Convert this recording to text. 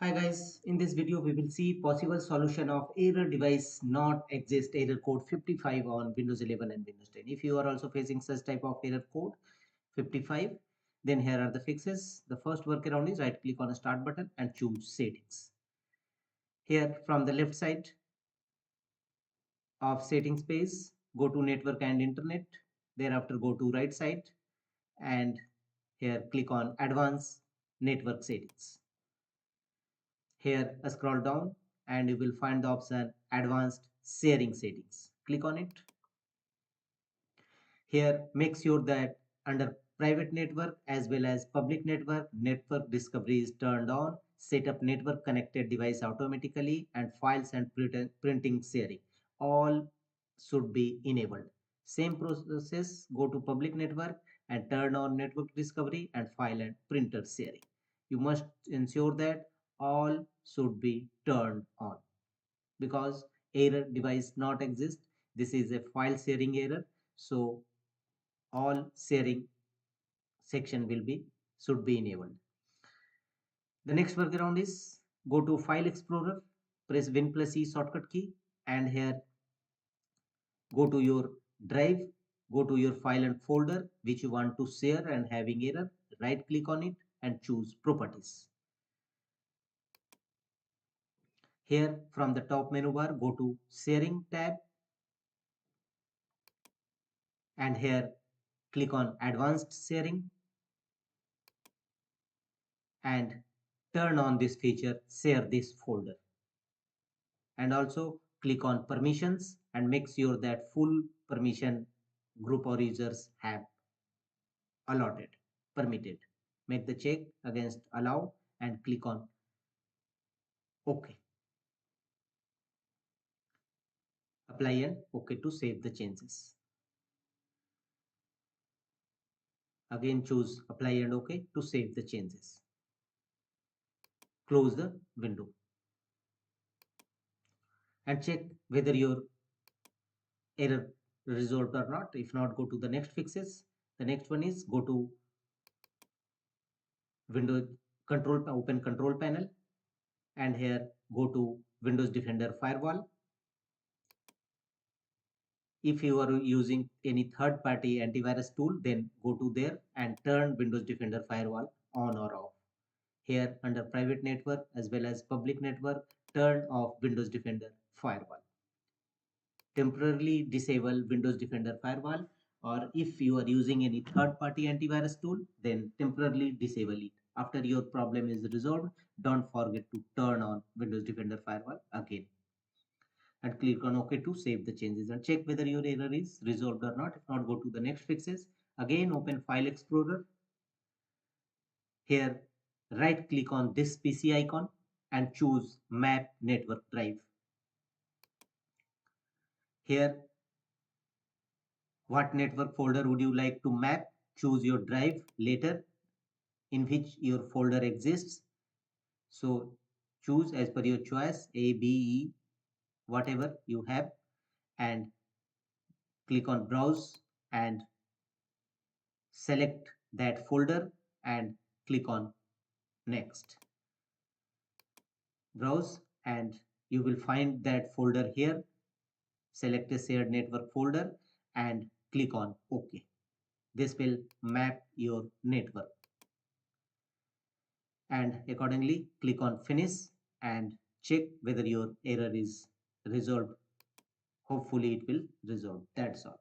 Hi guys, in this video we will see possible solution of error device not exist error code 55 on Windows 11 and Windows 10. If you are also facing such type of error code 55, then here are the fixes. The first workaround is right click on the start button and choose settings. Here from the left side of settings page, go to network and internet. Thereafter go to right side and here click on advanced network settings. Here scroll down and you will find the option advanced sharing settings. Click on it. Here make sure that under private network as well as public network discovery is turned on. Set up network connected device automatically and files and printing sharing. All should be enabled. Same process, go to public network and turn on network discovery and file and printer sharing. You must ensure that all should be turned on because error device not exist. This is a file sharing error. So all sharing section will be should be enabled. The next workaround is go to File Explorer, press Win plus E shortcut key, and here go to your drive, go to your file and folder which you want to share and having error. Right click on it and choose Properties. Here from the top menu bar, go to Sharing tab, and here click on Advanced Sharing and turn on this feature, share this folder. And also click on permissions and make sure that full permission group or users have allotted, permitted. Make the check against allow and click on OK. Apply and OK to save the changes. Again choose apply and OK to save the changes. Close the window and check whether your error resolved or not. If not, go to the next fixes. The next one is go to Windows control, open control panel, and here go to Windows Defender Firewall. If you are using any third-party antivirus tool, then go to there and turn Windows Defender Firewall on or off. Here under private network as well as public network, turn off Windows Defender Firewall. Temporarily disable Windows Defender Firewall, or if you are using any third-party antivirus tool, then temporarily disable it. After your problem is resolved, don't forget to turn on Windows Defender Firewall again. And click on OK to save the changes and check whether your error is resolved or not. If not, go to the next fixes. Again, open File Explorer. Here, right click on this PC icon and choose Map Network Drive. Here, what network folder would you like to map? Choose your drive later in which your folder exists. So choose as per your choice A, B, E, whatever you have, and click on browse and select that folder and click on next. Browse and you will find that folder here. Select a shared network folder and click on OK. This will map your network. And accordingly click on finish and check whether your error is resolved. Hopefully it will resolve. That's all.